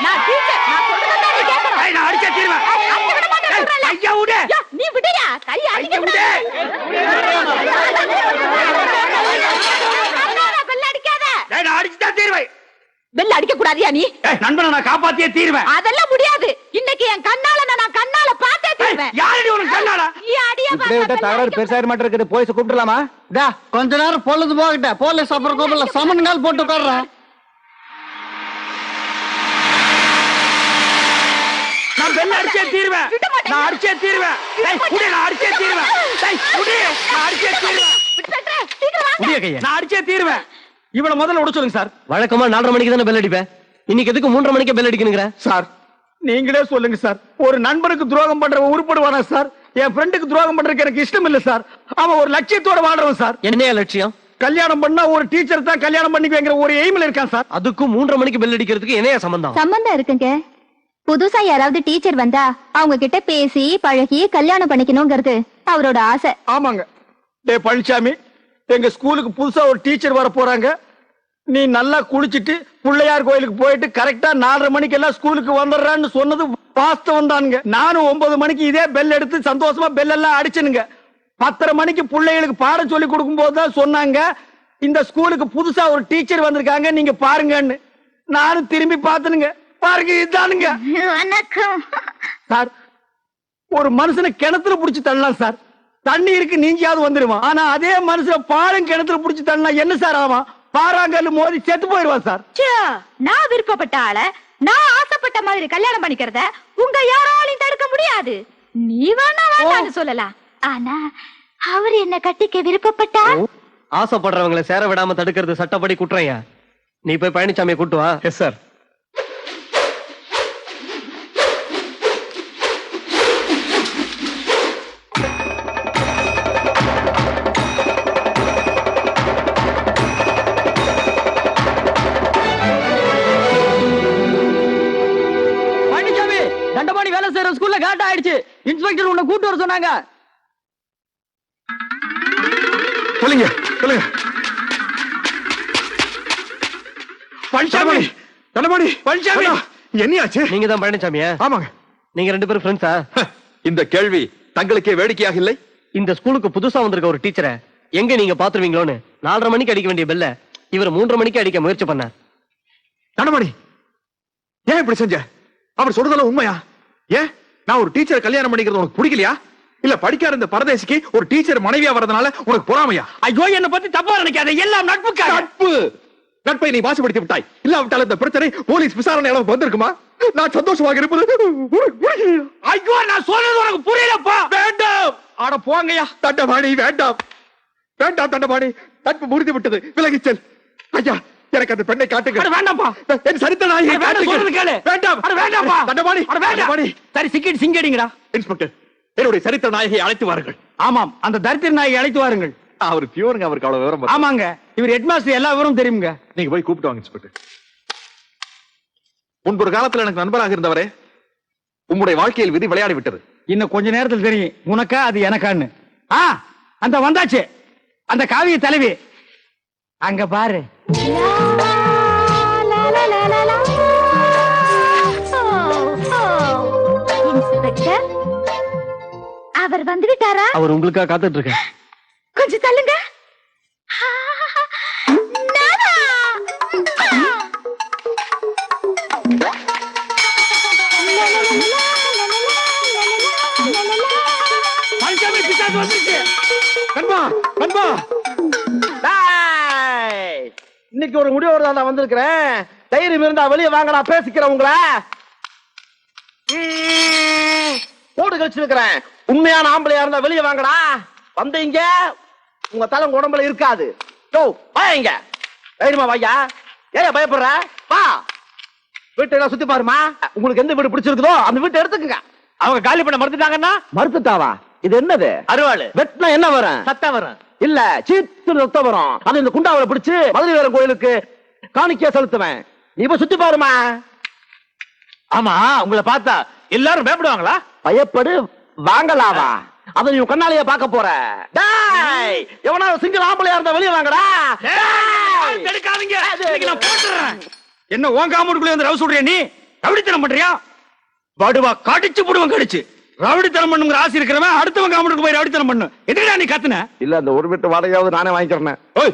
நான் டீச்சர், நான் சொல்றத நீ கேட்கணும். நான் அடிச்சே தீருவேன். அடிக்க விட மாட்டேன்னு சொல்றல. ஐயா விடு. நீ விடுயா, கை அடிக்க விடு. பெல் அடிக்காத. நான் அடிச்சே தீருவேன். பெல் அடிக்க கூடாதியா நீ? நண்பனை நான் காப்பாத்தியே தீருவேன். அதெல்லாம் முடியாது. இன்னைக்கு என் கண்ணால நான் கண்ணால பார்த்தே தீருவேன். யாரடி உனக்கு கண்ணால? நீ அடியா இப்படியே விட்டா தகராறு பெருசாக மாட்டே இருக்குது. போலீஸ் கூப்பிடலாமா? கொஞ்ச நேரம் பொழுது போகிட்ட போலீஸ் அப்புறம் கூப்பிடல சமன்கால் போட்டு உட்கார்றேன். நான் பெல் அடிச்சே தீருவேன். நான் அடிச்சே தீருவேன். நான் அடிச்சே தீருவேன். நான் அடிச்சே தீருவேன். நான் அடிச்சே தீருவேன். இவனை முதல்ல விட சொல்லுங்க சார். வழக்கமா 4:30 மணிக்கு தானே பெல் அடிப்பேன். இன்னைக்கு எதுக்கு 3:30 மணிக்கு பெல் அடிக்கணுங்கிற? சார் நீங்களே சொல்லுங்க சார். ஒரு நண்பனுக்கு துரோகம் பண்றவன் உருப்படுவானா சார்? என் ஃப்ரெண்டுக்கு துரோகம் பண்றதுக்கு எனக்கு இஷ்டம் இல்ல சார். அவன் ஒரு லட்சியத்தோட வாழ்றவன் சார். என்னையா லட்சியம்? கல்யாணம் பண்ணா ஒரு டீச்சர் தான் கல்யாணம் பண்ணிக்குவேங்கிற ஒரு எய்ம்ல இருக்கான் சார். அதுக்கும் 3:30 மணிக்கு பெல் அடிக்கிறதுக்கு என்னையா சம்பந்தம்? சம்பந்தம் இருக்குங்க. புதுசா யாராவது டீச்சர் வந்தா அவங்க கிட்ட பேசி பழகி கல்யாணம் பண்ணிக்கணுங்கிறது அவரோட ஆசை. ஆமாங்க. டேய் பழனிசாமி, எங்க ஸ்கூலுக்கு புதுசா ஒரு டீச்சர் வர போறாங்க. நீ நல்லா குளிச்சிட்டு பிள்ளையார் கோயிலுக்கு போயிட்டு கரெக்டா 4:30 மணிக்கு எல்லாம் ஸ்கூலுக்கு வந்துடுறான்னு சொன்னது வாஸ்தவம் தானுங்க. நானும் 9 மணிக்கு இதே பெல் எடுத்து சந்தோஷமா பெல் எல்லாம் அடிச்சனுங்க. 10:30 மணிக்கு பிள்ளைகளுக்கு பாடம் சொல்லி கொடுக்கும் போதுதான் சொன்னாங்க இந்த ஸ்கூலுக்கு புதுசா ஒரு டீச்சர் வந்திருக்காங்க, நீங்க பாருங்கன்னு. நானும் திரும்பி பார்த்தனுங்க. பாருங்க இதுதானுங்க. வணக்கம் சார், ஒரு மனுஷனை கிணத்துல புடிச்சு தள்ளலாம் சார், தண்ணி இருக்கு நீஞ்சியாவது வந்துருவான். ஆனா அதே மனுஷன் பாலம் கிணத்துல புடிச்சு தள்ளனா என்ன சார் ஆவான்? பாறாங்கல்லு மோதி செத்து போயிடுவான் சார். நான் விருப்பப்பட்ட ஆள நான் ஆசைப்பட்ட மாதிரி கல்யாணம் பண்ணிக்கிறத உங்க யாராலையும் தடுக்க முடியாது. நீ வேணா வேண்டான்னு சொல்லலாம். ஆனா அவர் என்ன கட்டிக்க விருப்பப்பட்டா ஆசைப்படுறவங்களை சேர விடாம தடுக்கிறது சட்டப்படி குற்றம்யா. நீ போய் பழனிசாமியை கூட்டு வா. Yes sir. பழனிசாமி, தண்டபாணி வேலை செய்யற ஸ்கூல்ல காட்ட ஆயிடுச்சு. இன்ஸ்பெக்டர் உன்னை கூட்டு வர சொன்னாங்க. சொல்லுங்க சொல்லுங்க. பழனிசாமி, தண்டபாணி, பழனிசாமி, என்னையாச்சு? நீங்க தான் பழனிசாமியா? ஆமாங்க. நீங்க 2 பேரும் ஃப்ரெண்ட்ஸா? இந்த கேள்வி தங்களுக்கே வேடிக்கையாக இல்லை? இந்த ஸ்கூலுக்கு புதுசா வந்திருக்க ஒரு டீச்சரை எங்க நீங்க பாத்துருவீங்களோன்னு 4:30 மணிக்கு அடிக்க வேண்டிய பெல்ல இவர் 3:30 மணிக்கு அடிக்க முயற்சி பண்ணார். தண்டபாணி, ஏன் இப்படி செஞ்ச? அவர் சொல்றதெல்லாம் உண்மையா? ஏன் நான் ஒரு டீச்சர் கல்யாணம் பண்ணிக்கிறது உனக்கு பிடிக்கலையா? இல்ல படிக்காத இந்த பரதேசிக்கு ஒரு டீச்சர் மனைவியா வரதுனால உனக்கு பொறாமையா? ஐயோ, என்ன பத்தி தப்பா நினைக்காத. எல்லாம் நட்புக்காக. நட்பு நட்பை நீ வாசிப்படுத்தி விட்டாய். இல்லாவிட்டால் இந்த பிரச்சனை போலீஸ் விசாரணை அளவுக்கு வந்திருக்குமா? நான் சந்தோஷமாக இருப்பது. ஐயோ, நான் சொல்றது உனக்கு புரியலப்பா. வேண்டாம். ஆட போங்கய்யா. தண்டபாணி வேண்டாம், வேண்டாம் தண்டபாணி. நட்பு முறிந்து விட்டது, விலகி செல். ஐயா, எனக்கு அந்த பெண்ணை காட்டுங்க. அட வேண்டாம்ப்பா. என் சரித்த நாயை சொல்றது கேளு. வேண்டாம். அட வேண்டாம்ப்பா. தண்டபாணி, அட வேண்டாம். தண்டபாணி. சரி, சிக்கிட்டு சிங்கடிங்கடா. இன்ஸ்பெக்டர், என்னுடைய சரித்திர நாயகை அழைத்து வாருங்கள். ஆமாம், அந்த தரித்திர நாயை அழைத்து வாருங்கள். அவர் பியூருங்க, அவருக்கு அவ்வளவு விவரம். ஆமாங்க, இவர் ஹெட்மாஸ்டர், எல்லா விவரம் தெரியுங்க. நீங்க போய் கூப்பிட்டு வாங்க இன்ஸ்பெக்டர். முன்பொரு காலத்துல எனக்கு நண்பராக இருந்தவரே, உம்முடைய வாழ்க்கையில் விதி விளையாடி விட்டது. இன்னும் கொஞ்ச நேரத்தில் தெரியும் உனக்கா அது எனக்கான்னு. அந்த வந்தாச்சு அந்த காவிய தலைவி. அங்க பாரு. இன்ஸ்பெக்டர், அவர் வந்து விட்டாரா? அவர் உங்களுக்காக காத்துட்டு இருக்க. கொஞ்சம் தள்ளுங்க. இன்னைக்கு ஒரு முடிவோட நான் வந்திருக்கிறேன். தைரியம் இருந்தா வெளியே வாங்கடா, பேசிக்கிறேன். உங்களை போட்டு கழிச்சிருக்கிறேன். உண்மையான ஆம்பளையா இருந்தா வெளியே வாங்கடா. வந்தீங்க உங்க தலை உடம்புல இருக்காது. வாங்க, தைரியமா வாயா. ஏன் பயப்படுற? வா, வீட்டை சுத்தி பாருமா. உங்களுக்கு எந்த வீடு பிடிச்சிருக்குதோ அந்த வீட்டை எடுத்துக்கங்க. அவங்க காலி பண்ண மறுத்துட்டாங்கன்னா? மறுத்துட்டாவா? இது என்னது? அருவாள். வெட்டினா என்ன வரும்? சத்தம் வரும். இல்ல, சீத்து ரத்தம் வரும். அது இந்த குண்டாவில பிடிச்சு மதுரை வீரன் கோயிலுக்கு காணிக்கையா செலுத்துவேன். நீ இப்ப சுத்தி பாருமா. ஆமா, உங்களை பார்த்தா எல்லாரும் பயப்படுவாங்களா? பயப்படு வாங்கலாவா? அதை நீ கண்ணாலேயே பார்க்க போற. டேய், எவனாவது சிங்கிள் ஆம்பளையா இருந்தா வெளியே வாங்கடா. எடுக்காதீங்க, இன்னைக்கு நான் போட்டுறேன். என்ன உன் காம்பவுண்டுக்குள்ள வந்து ரவு சொல்றியா நீ? ரவுடித்தனம் பண்றியா? படுவா கடிச்சு புடுவன் கடிச்சு. ரவுடித்தனம் பண்ணுங்கிற ஆசை இருக்கிறவன் அடுத்தவன் காமெடிக்கு போய் ரவுடித்தனம் பண்ணு. எதுக்குடா நீ கத்துன? இல்ல அந்த ஒரு வீட்டு வாடகையாவது நானே வாங்கிக்கிறேன். ஓய்,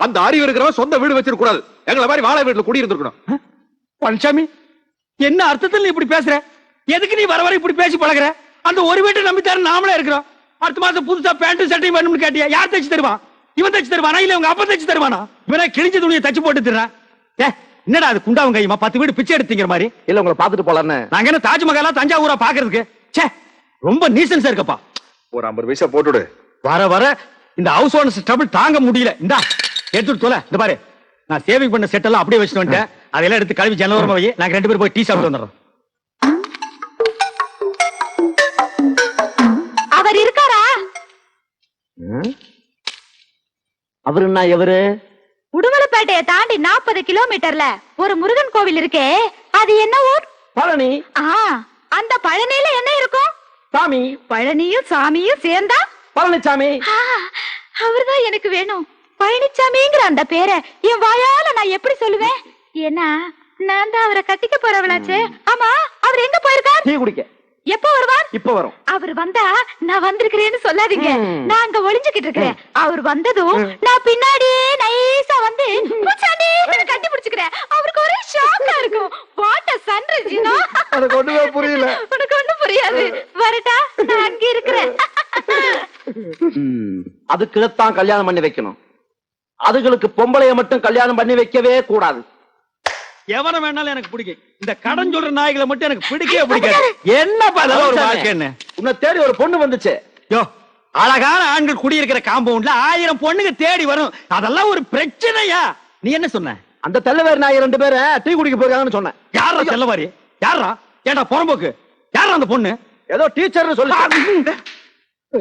அந்த அறிவு இருக்கிறவன் சொந்த வீடு வச்சிருக்க கூடாது. எங்களை மாதிரி வாழை வீட்டுல குடி இருந்திருக்கணும். பழனிசாமி, என்ன அர்த்தத்தில் நீ இப்படி பேசுற? எதுக்கு நீ வர வர இப்படி பேசி பழகுற? அந்த ஒரு வீட்டை நம்பித்தாரு நாமளே இருக்கிறோம். அடுத்த மாசம் புதுசா பேண்ட் சட்டையும் வேணும்னு கேட்டியா? யார் தச்சு தருவா? இவன் தச்சு தருவானா இல்ல உங்க அப்பா தச்சு தருவானா? இவனா கிழிஞ்ச துணியை தச்சு போட்டு தர்றான். என்னடா அது குண்டாவும் கையுமா 10 வீடு பிச்சை எடுத்தீங்கிற மாதிரி? இல்ல உங்களை பாத்துட்டு போலான்னு. நாங்க என்ன தாஜ்மஹாலா தஞ்சாவூரா பாக்குறதுக்கு? ச்சே, ரொம்ப நீசன்ஸா இருக்கப்பா. ஒரு 50 பைசா போட்டுடு. வர வர இந்த ஹவுஸ் ஓனர்ஸ் ட்ரபிள் தாங்க முடியல. இந்தா எடுத்துட்டு தோல. இந்த பாரு, நான் சேவிங் பண்ண செட் எல்லாம் அப்படியே வச்சுட்டு வந்துட்டேன். அதெல்லாம் எடுத்து கழுவி ஜன்னலோரமா வை. நாங்க 2 பேரும் போய் டீ சாப்பிட்டு வந்துடுறோம். அவர் இருக்காரா? அவரு என்ன எவரு? உடுமலைப்பேட்டையை தாண்டி 40 கிலோமீட்டர்ல ஒரு முருகன் கோவில் இருக்கே, அது என்ன ஊர்? பழனி. அந்த பழனியில என்ன இருக்கும்? சாமி. பழனியும் சாமியும் சேர்ந்தா பழனிசாமி. அவர்தான் எனக்கு வேணும். பழனிசாமிங்கிற அந்த பேரை என் வாயால நான் எப்படி சொல்லுவேன்? ஏன்னா நான் தான் அவரை கட்டிக்க போறவளாச்சே. ஆமா, அவர் எங்க போயிருக்கார்? டீ குடிக்க. எப்ப வருவார்? இப்ப வரும். அவர் வந்தா நான் வந்திருக்கிறேன்னு சொல்லாதீங்க. நான் அங்க ஒளிஞ்சுக்கிட்டு இருக்கிறேன். அவர் வந்ததும் நான் பின்னாடியே நைஸா வந்து கட்டி பிடிச்சுக்கிறேன். அவருக்கு ஒரே ஷாக்கா இருக்கும். What a sunrise, you know? எனக்கு ஒண்ணுமே புரியல. உனக்கு ஒண்ணும் புரியாது. வரட்டா, நான் அங்க இருக்கிறேன். அதுக்குதான் கல்யாணம் பண்ணி வைக்கணும். அதுகளுக்கு பொம்பளைய மட்டும் கல்யாணம் பண்ணி வைக்கவே கூடாது. எவனை வேணாலும் எனக்கு பிடிக்கும். இந்த கடன் சொல்ற நாய்களை மட்டும் எனக்கு பிடிக்கவே பிடிக்காது. என்னப்பா அதெல்லாம் ஒரு வாழ்க்கைன்னு? உன்னை தேடி ஒரு பொண்ணு வந்துச்சு. யோ, அழகான ஆண்கள் குடியிருக்கிற காம்பவுண்ட்ல 1000 பொண்ணுங்க தேடி வரும். அதெல்லாம் ஒரு பிரச்சனையா? நீ என்ன சொன்ன? அந்த தெல்லவேர் நாய் 2 பேரை டீ குடிக்க போயிருக்காங்கன்னு சொன்னேன். யாரா தெல்லவாரி? யாரா? ஏண்டா புறம்போக்கு? யாரா அந்த பொண்ணு? ஏதோ டீச்சர்னு சொல்லி.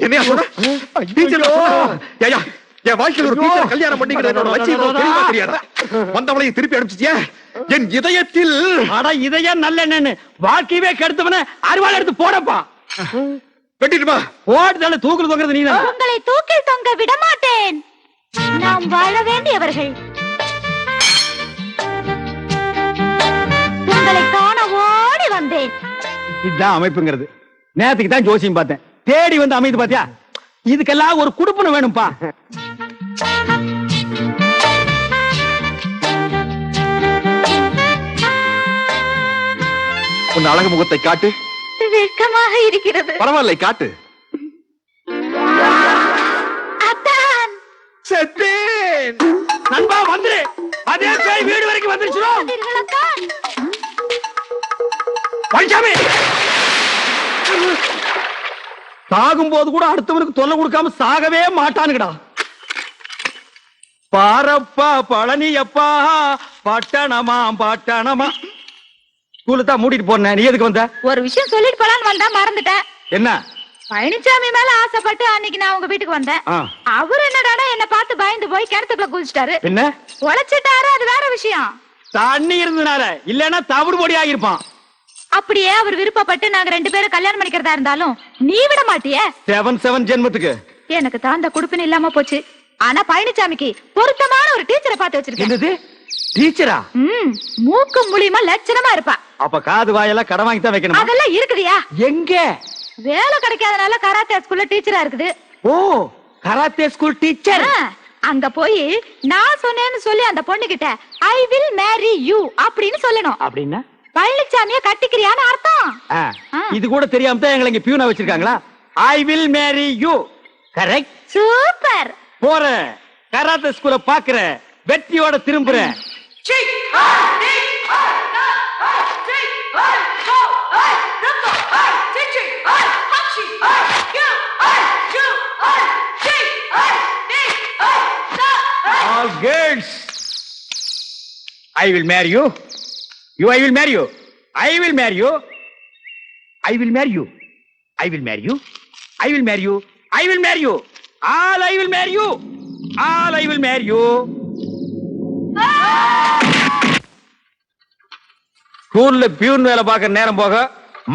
என்னையா சொல்ற? டீச்சர் ஐயா, என் வாழ்க்கையில் ஒரு டீச்சர் கல்யாணம் பண்ணிக்கிறது என்னோட லட்சியம் தெரியுமா தெரியாதா? வந்தவளையும் திருப்பி அனுப்பிச்சிட்டியா? என் இதயத்தில் அட இதயம் நல்ல என்னன்னு வாழ்க்கையவே கெடுத்தவன அருவாள் எடுத்து போடப்பா. வெட்டிட்டுமா? ஓடுதால தூக்குறது தொங்குறது நீதான். உங்களை தூக்கில் தொங்க விட மாட்டேன். நாம் வாழ வேண்டியவர்கள். உங்களை காண ஓடி வந்தேன். இதுதான் அமைப்புங்கிறது. நேரத்துக்கு தான் ஜோசியம் பார்த்தேன். தேடி வந்து அமைது பாத்தியா? இதுக்கெல்லாம் ஒரு குடுப்பனை வேணும்பா. உன் அழகு முகத்தை காட்டு. வெட்கமாக இருக்கிறது. பரவாயில்லை, காட்டு. அத்தான், செத்தேன். நண்பா வந்துரு. அதே பேய் வீடு வரைக்கும் வந்துருச்சு. பார்த்தீர்கள் அத்தான்? பழனிசாமி சாகும் போது கூட அடுத்தவனுக்கு தொல்லை கொடுக்காம சாகவே மாட்டானுங்கடா. பாரப்பா பழனியப்பா பட்டணமா பட்டணமா. ஸ்கூலுக்கு தான் மூடிட்டு போறேன். நீ எதுக்கு வந்த? ஒரு விஷயம் சொல்லிட்டு போலான்னு வந்தா மறந்துட்டேன். என்ன? பழனிசாமி மேல ஆசைப்பட்டு அன்னைக்கு நான் உங்க வீட்டுக்கு வந்தேன். அவர் என்னடானா என்ன பார்த்து பயந்து போய் கிணத்துக்குள்ள குதிச்சிட்டாரு. என்ன? உழைச்சிட்டாரு, அது வேற விஷயம். தண்ணி இருந்தனால, இல்லன்னா தவிடு பொடி ஆகிருப்பான். அப்படியே அவர் விருப்பப்பட்டு நாங்க 2 பேரும் கல்யாணம் பண்ணிக்கிறதா இருந்தாலும் நீ விட மாட்டியே. 7 ஜென்மத்துக்கு எனக்கு தான் அந்த குடுப்பின இல்லாம போச்சு. ஆனா பழனிசாமிக்கு பொருத்தமான ஒரு டீச்சரை பார்த்து வச்சிருக்கேன். என்னது? டீச்சரா? மூக்கு மூலியமா லட்சணமா இருப்பா. அப்ப காது வாயெல்லாம் கடன் வாங்கி தான் வைக்கணும். அதெல்லாம் இருக்குதியா? எங்க? வேலை கிடைக்காதனால கராத்தே ஸ்கூல்ல டீச்சரா இருக்குது. ஓ, கராத்தே ஸ்கூல் டீச்சர். அங்க போய் நான் சொன்னேன்னு சொல்லி அந்த பொண்ணு கிட்ட ஐ வில் மேரி யூ அப்படின்னு சொல்லணும். அப்படின்னா பழனிசாமிய கட்டிக்கிறியான்னு அர்த்தம். இது கூட தெரியாம தான் எங்களை இங்க பியூனா வச்சிருக்காங்களா? I will marry you. Correct. Super. போற கராத்தே ஸ்கூல பாக்குற, வெற்றியோட திரும்புற. All girls, I will marry you. I will marry you. I will marry you. I will marry you. I will marry you. I will marry you. I will marry you. All I will marry you. All I will marry you. ஸ்கூல்ல peon வேலை பார்க்க நேரம் போக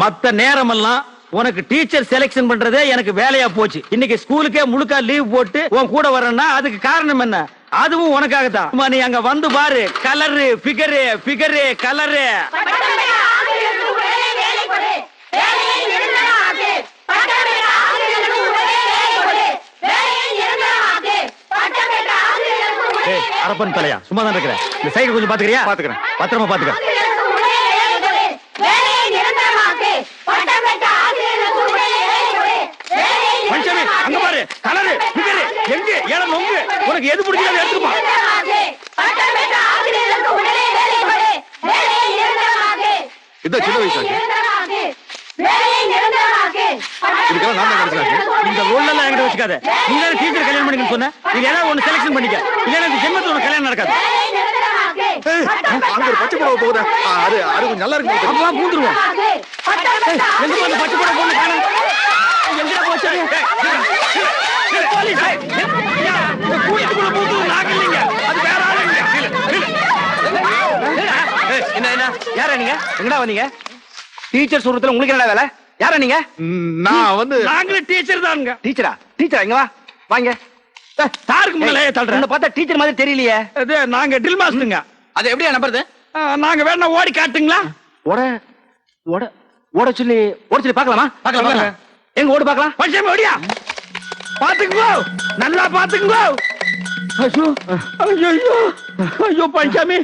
மத்த நேரம் எல்லாம் உனக்கு teacher selection பண்றதே எனக்கு வேலையா போச்சு. இன்னைக்கு ஸ்கூலுக்கே முழுக்கா லீவ் போட்டு உன் கூட வரேன்னா அதுக்கு காரணம் என்ன? அதுவும் உனக்காக தான். நீ அங்க வந்து பாரு. Colour, figure, colour. அரப்பன் தலையா சும்மா தான் இருக்கிறேன். இந்த சைக்கிள் கொஞ்சம் பாத்துக்கிறியா? பாத்துக்கிறேன். பத்திரமா பாத்துக்க. பழனிசாமி அங்க பாரு, கலரு பிகரு எங்க ஏழை நொங்கு, உனக்கு எது பிடிக்காது எடுத்துப்பா. இதான் சின்ன வயசாச்சு. இதுக்கெல்லாம் நான் தான் கிடைச்சாச்சு. இந்த ரோல் எல்லாம் என்கிட்ட வச்சுக்காத. நீ தானே டீச்சர் கல்யாணம் பண்ணிக்கன்னு சொன்ன. இது ஏதாவது ஒண்ணு செலக்ஷன் பண்ணிக்க, இல்லைன்னா இந்த ஜென்மத்துல உனக்கு கல்யாணம் நடக்காது. அங்க ஒரு பச்சை புடவை போகுது. அது அது கொஞ்சம் நல்லா இருக்கு. அப்பா பூந்துருவோம். எங்க போன பச்சை போட பொண்ணு காணோம். எங்கடா போச்சு? போலீஸ் கூட்டத்துக்குள்ள பூந்து நாங்க இல்லைங்க, அது வேற ஆளு இல்லைங்க. என்ன என்ன யாரா நீங்க? எங்கடா வந்தீங்க? டீச்சர் சொல்றதுல உங்களுக்கு என்ன வேலை? யாரா நீங்க? நான் வந்து நாங்களே டீச்சர் தானுங்க. டீச்சரா டீச்சரா இங்க வா வாங்க. சாருக்கு முன்னாலே தள்ளுறேன். உன்னை பார்த்தா டீச்சர் மாதிரி தெரியலையே. அது நாங்க ட்ரில் மாஸ்டருங்க. அது எப்படியா நம்புறது? நாங்க வேணா ஓடி காட்டுங்களா? ஓட ஓட ஓட சொல்லி பார்க்கலாமா? பார்க்கலாம். எங்க ஓடு பார்க்கலாம். பச்சை ஓடியா? பாத்துக்குங்கோ, நல்லா பாத்துக்குங்கோ. ஐயோ ஐயோ ஐயோ பழனிசாமி,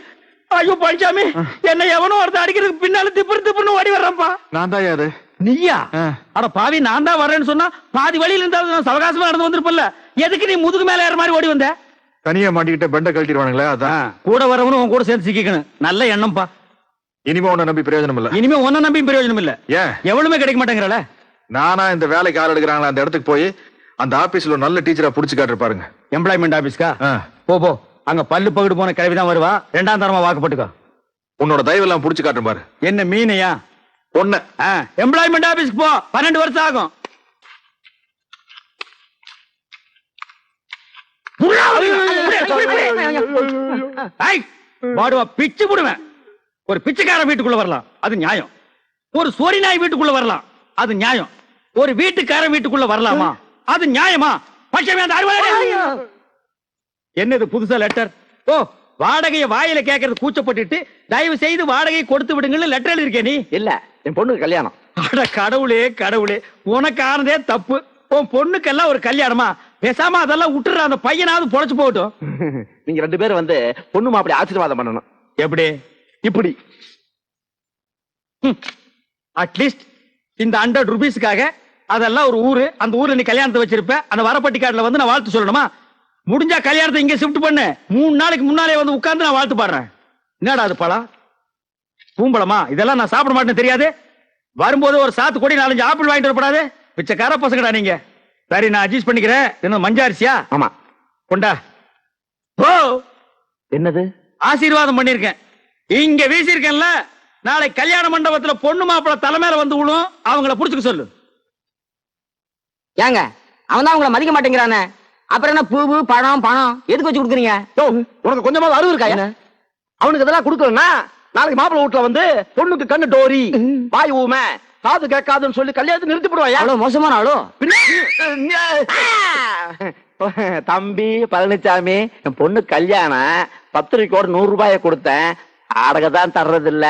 ஐயோ பழனிசாமி, என்ன எவனோ ஒருத்தர் அடிக்கிறதுக்கு பின்னால திப்புன்னு ஓடி வர்றப்பா. நான் தான் யாரு? நீயா? அட பாவி, நான் தான் வரேன்னு சொன்னா பாதி வழியில இருந்தாலும் சவகாசமா நடந்து வந்திருப்பல்ல. எதுக்கு நீ முதுகு மேல ஏற மாதிரி ஓடி வந்த? தனியா மாட்டிக்கிட்ட பெண்டை கழட்டிடுவானுங்களே, அதான். கூட வரவனும் உன் கூட சேர்ந்து சிக்கணும். நல்ல எண்ணம்ப்பா. இனிமே உன்னை நம்பி பிரயோஜனம் இல்ல. இனிமே உன்ன நம்பி பிரயோஜனம் இல்ல. ஏன்? எவ்வளவுமே கிடைக்க மாட்டேங்கிறல. நானா இந்த வேலைக்கு ஆள் எடுக்கிறாங்களா அந்த இடத்துக்கு போய் அந்த ஆபீஸ்ல ஒரு நல்ல டீச்சரா புடிச்சு காட்டு பாருங்க. எம்ப்ளாய்மெண்ட் ஆபீஸ்க்கா? போ அங்க பல்லு பகுடு போன கிழவிதான் வருவா. 2ஆம் தரமா வாக்குப்பட்டுக்கோ. உன்னோட தயவெல்லாம் புடிச்சு காட்டு பாரு. என்ன மீனையா? பொண்ணு. எம்ப்ளாய்மெண்ட் ஆபீஸ்க்கு போ. 12 வருஷம் ஆகும். பிச்சு போடுவேன். ஒரு பிச்சைக்காரன் வீட்டுக்குள்ள வரலாம், அது நியாயம். ஒரு சோரி நாய் வீட்டுக்குள்ள வரலாம், அது நியாயம். ஒரு வீட்டுக்காரன் வீட்டுக்குள்ள வரலாமா? அது நியாயமா? என்னது புதுசா லெட்டர்? ஓ, வாடகையை வாயில கேட்கறது கூச்சப்பட்டுட்டு தயவு செய்து வாடகை கொடுத்து விடுங்கன்னு லெட்டர் எழுதிருக்கே நீ? இல்ல, என் பொண்ணுக்கு கல்யாணம். அட கடவுளே கடவுளே, உனக்கு ஆனதே தப்பு. உன் பொண்ணுக்கெல்லாம் ஒரு கல்யாணமா? பேசாம அதெல்லாம் விட்டுற, அந்த பையனாவது பொழைச்சு போகட்டும். நீங்க 2 பேரும் வந்து பொண்ணு மாப்பிள்ளை ஆசீர்வாதம் பண்ணணும். எப்படி? இப்படி அட்லீஸ்ட் இந்த 100 ரூபீஸ்க்காக அதெல்லாம் ஒரு ஊரு, அந்த ஊர்ல நீ கல்யாணத்தை வச்சிருப்ப. அந்த வரப்பட்டி கார்டுல வந்து நான் வாழ்த்து சொல்லணுமா? முடிஞ்சா கல்யாணத்தை இங்க ஷிஃப்ட் பண்ணு. 3 நாளைக்கு முன்னாலே வந்து உட்கார்ந்து நான் வாழ்த்து பாடுறேன். என்னடா அது பழம்? பூம்பழமா? இதெல்லாம் நான் சாப்பிட மாட்டேன்னு தெரியாது? வரும்போது ஒரு சாத்து கொடி 4-5 ஆப்பிள் வாங்கிட்டு வரப்படாது? பிச்சைக்கார பசங்கடா நீங்க. சரி, நான் அட்ஜஸ்ட் பண்ணிக்கிறேன். என்ன மஞ்சாரிசியா? ஆமா. கொண்டா. ஓ, என்னது? ஆசீர்வாதம் பண்ணிருக்கேன். இங்க வீசிருக்கேன்ல, நாளை கல்யாண மண்டபத்துல பொண்ணு மாப்பிள தலைமையில வந்து விழும். அவங்கள புடிச்சுக்க சொல்லு. ஏங்க, அவன் தான் உங்களை மதிக்க மாட்டேங்கிறானே, அப்புறம் என்ன பூவு பழம் எதுக்கு வச்சு கொடுக்குறீங்க? உனக்கு கொஞ்சமாவது அறிவு இருக்கா? என்ன அவனுக்கு இதெல்லாம் கொடுக்கலன்னா நாளைக்கு மாப்பிள்ளை வீட்டுல வந்து பொண்ணுக்கு கண்ணு டோரி, வாய் ஊமை, காது கேட்காதுன்னு சொல்லி கல்யாணத்தை நிறுத்தி போடுவாயா? அவ்வளவு மோசமான ஆளும். தம்பி பழனிசாமி, என் பொண்ணு கல்யாணம், பத்திரிக்கையோட 100 ரூபாயை கொடுத்தேன். அடகதான் தர்றது இல்ல.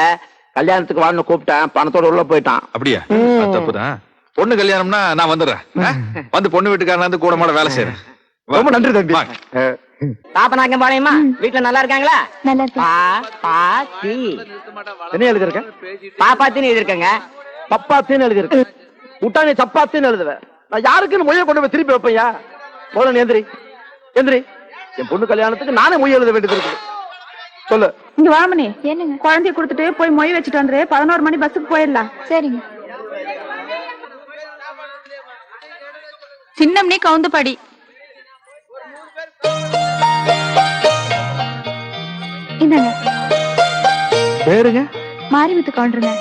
கல்யாணத்துக்கு வான்னு கூப்பிட்டேன், பணத்தோட உள்ள போயிட்டான். அப்படியா? தப்புதான். பொண்ணு கல்யாணம்னா நான் வந்துடுறேன். வந்து பொண்ணு வீட்டுக்காரன் கூட மாட வேலை செய்யறேன். ரொம்ப நன்றி தம்பி. பாப்பனாக்கம் பாளையமா வீட்டுல நல்லா இருக்காங்களா? நல்லா இருக்கு. பாப்பாத்தி. என்ன எழுதிருக்க? பாப்பாத்தின்னு எழுதிருக்கங்க. பப்பாத்தின்னு எழுதிருக்கு. விட்டா நீ சப்பாத்தின்னு எழுதுவேன். நான் யாருக்குன்னு மொழியை கொண்டு போய் திருப்பி வைப்பையா? போல நீ எந்திரி எந்திரி. என் பொண்ணு கல்யாணத்துக்கு நானே மொழி எழுத வேண்டியது இருக்கு. சொல்லு. இங்க வாமணி, என்னங்க? குழந்தைய கொடுத்துட்டு போய் மொய் வச்சுட்டு வந்துரு. 11 மணி பஸ்ஸுக்கு போயிடலாம். சரிங்க. சின்னம்னி கவுந்து படி. இந்தாங்க. பேருங்க? மாரிமுத்து கவுண்டருங்க.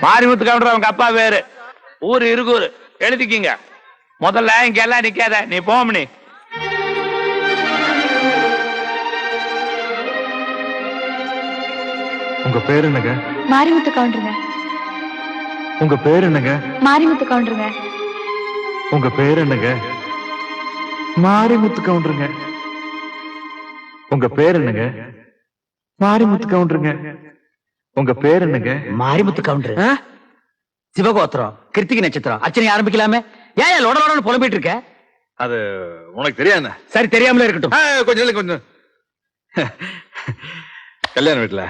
மாரிமுத்து கவுண்டர் அவங்க அப்பா பேரு. ஊரு இருக்கூர். எழுதிக்கிங்க. முதல்ல இங்க எல்லாம் நிக்காத, நீ போமணி. உங்க பேரு என்னங்க? மாரிமுத்து கவுண்டருங்க. உங்க பேரு என்னங்க? மாரிமுத்து கவுண்டருங்க. உங்க பேரு என்னங்க? மாரிமுத்து கவுண்டருங்க. உங்க பேரு என்னங்க? மாரிமுத்து கவுண்டருங்க. உங்க பேர் என்னங்க? மாரிமுத்து கவுண்டர், சிவகோத்திரம், கிருத்திகை நட்சத்திரம். அர்ச்சனை ஆரம்பிக்கலாமே? ஏன் லொட லொடன்னு புலம்பிட்டு இருக்க? அது உனக்கு தெரியாது. சரி, தெரியாமலே இருக்கட்டும். கொஞ்சம் இல்லை, கொஞ்சம். கல்யாண வீட்டுல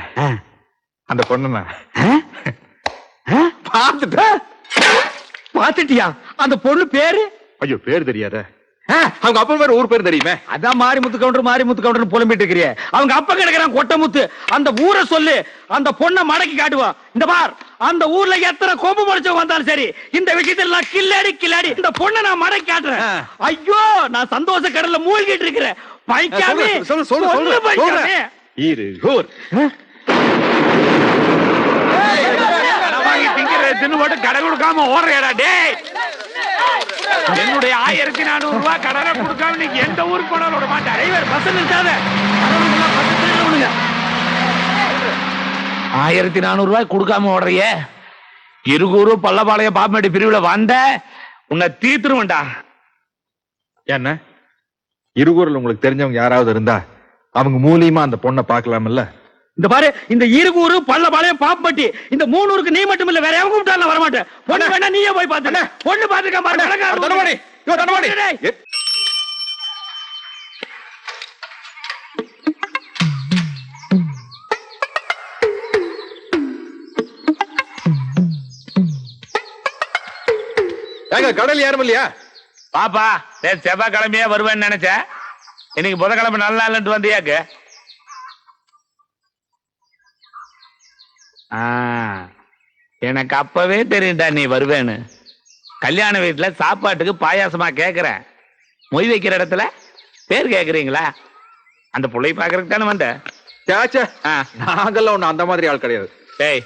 அந்த பொண்ணு பாத்துட்டியா? அந்த பொண்ணு பேரு? ஐயோ, பேர் தெரியாத. அவங்க அப்பா பேர், ஊர் பேர் தெரியுமே. அதான் மாரிமுத்து கவுண்டர் புலம்பிட்டு இருக்கிறிய. அவங்க அப்பா கிடக்குறான் கொட்டமுத்து. அந்த ஊரை சொல்லு, அந்த பொண்ணை மடக்கி காட்டுவா. இந்த பார், அந்த ஊர்ல எத்தனை கொம்பு முடிச்சவங்க வந்தாலும் சரி, இந்த விஷயத்துல நான் கில்லாடி இந்த பொண்ணை நான் மடக்கி காட்டுறேன். ஐயோ, நான் சந்தோஷ கடல்ல மூழ்கிட்டு இருக்கிறேன். பைக்காமே சொல்லு. தின்னு போட்டு கடை கொடுக்காம ஓடுறியாடா டேய்? என்னுடைய 1400 ரூபாய் கடனை கொடுக்காம நீங்க எந்த ஊருக்கு போனாலும் விட மாட்டேன். Driver bus நிறுத்தாத. 1400 ரூபாய் கொடுக்காம ஓடுறிய? இருகூரு பள்ளபாளையம் பாப்பமேடு பிரிவுல வந்த உன்னை தீத்துருவேன்டா. என்ன இருகூர்ல உங்களுக்கு தெரிஞ்சவங்க யாராவது இருந்தா அவங்க மூலியமா அந்த பொண்ணை பாக்கலாம்ல? இந்த பாரு, இந்த இருகூரு பள்ளபாளையம் பாப்பட்டி இந்த 3 ஊருக்கு நீ மட்டும் இல்ல, வேற எவங்க கூப்பிட்டாலும் வர மாட்டேன். பொண்ணு வேணா நீயே போய் பாத்து. பொண்ணு பாத்துக்க பாரு. கடல் யாரும் இல்லையா? பாப்பா, செவ்வாய்க்கிழமையா வருவேன்னு நினைச்சேன். இன்னைக்கு புதன்கிழமை நல்ல நாள்ட்டு வந்தியாக்கு. எனக்கு அப்பவே தெரியும்டா நீ வருவேன்னு. கல்யாண வீட்டுல சாப்பாட்டுக்கு பாயாசமா கேக்குறேன். மொய் வைக்கிற இடத்துல பேர் கேக்குறீங்களா? அந்த புள்ளை பாக்குறதுக்கு தானே வந்த. நாங்கெல்லாம் ஒண்ணு அந்த மாதிரி ஆள் கிடையாது. டேய்,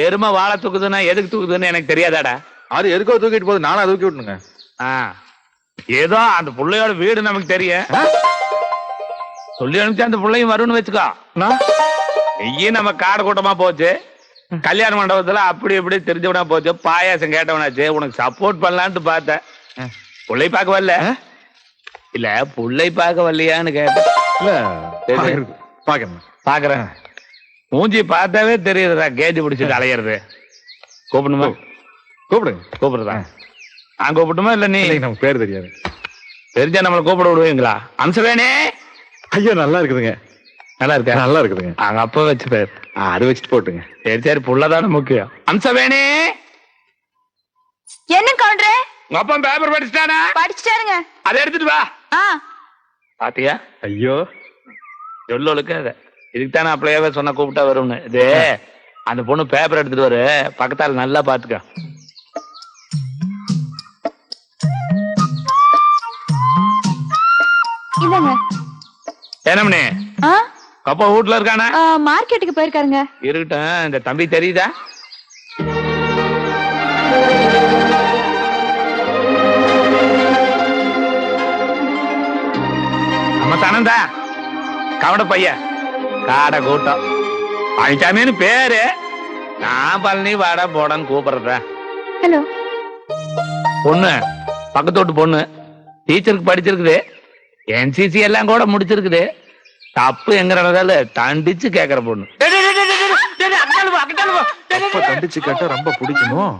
எருமை வாழை தூக்குதுன்னா எதுக்கு தூக்குதுன்னு எனக்கு தெரியாதாடா? அது எதுக்கோ தூக்கிட்டு போகுது, நானா தூக்கி விட்டுனுங்க. ஏதோ அந்த புள்ளையோட வீடு நமக்கு தெரியும். சொல்லி அனுப்பிச்சு அந்த புள்ளையும் வரும்னு வச்சுக்கோ. நெய்யும் நம்ம காடு கூட்டமா போச்சு. கல்யாண மண்டபத்துல அப்படி இப்படி தெரிஞ்சவனா போச்சு. பாயாசம் கேட்டவனாச்சு. உனக்கு சப்போர்ட் பண்ணலான்ட்டு பார்த்தேன். புள்ளை பார்க்க வரல? இல்ல, புள்ளை பார்க்க வரலையான்னு கேட்டேன். பாக்குறேன். மூஞ்சி பார்த்தாவே தெரியுதுடா கேஜி பிடிச்சிட்டு அலையிறது. கூப்பிடணுமா? கூப்பிடுறதா? நான் கூப்பிட்டுமா இல்ல நீ? நமக்கு பேர் தெரியாது. தெரிஞ்சா நம்மளை கூப்பிட விடுவீங்களா? அம்சவேணே. ஐயோ, நல்லா இருக்குதுங்க. நல்லா இருக்கா? நல்லா இருக்குதுங்க. அங்க அப்பா வச்சு பேர். அது வச்சுட்டு போட்டுங்க. சரி, புள்ளதான முக்கியம். அம்சவேணே. என்ன கவுண்டரே? உங்க அப்பா பேப்பர் படிச்சுட்டானா? படிச்சுட்டாருங்க. அதை எடுத்துட்டு வா. பாத்தியா? ஐயோ, சொல்லொழுக்க அத. இதுக்கு தானே அப்படியே சொன்ன கூப்பிட்டா வரும்னு. இது அந்த பொண்ணு பேப்பர் எடுத்துட்டு வரு. பக்கத்தால நல்லா பாத்துக்க. இல்லங்க. என்னம்னே, அப்பா வீட்டுல இருக்கானா? மார்க்கெட்டுக்கு போயிருக்காருங்க. இருக்கட்டும். இந்த தம்பி தெரியுதா? நம்ம தனந்தா கவட பையன். காடை கூட்டம். பழனிசாமின்னு பேரு. நான் பழனி வாடா போடான்னு கூப்பிடுறேன். ஹலோ. பொண்ணு பக்கத்து வீட்டு பொண்ணு. டீச்சருக்கு படிச்சிருக்குது. என்சிசி எல்லாம் கூட முடிச்சிருக்குது. தப்பு எங்க நடந்தால தண்டிச்சு கேக்குற பொண்ணு. தண்டிச்சு கேட்டா ரொம்ப பிடிக்கணும்.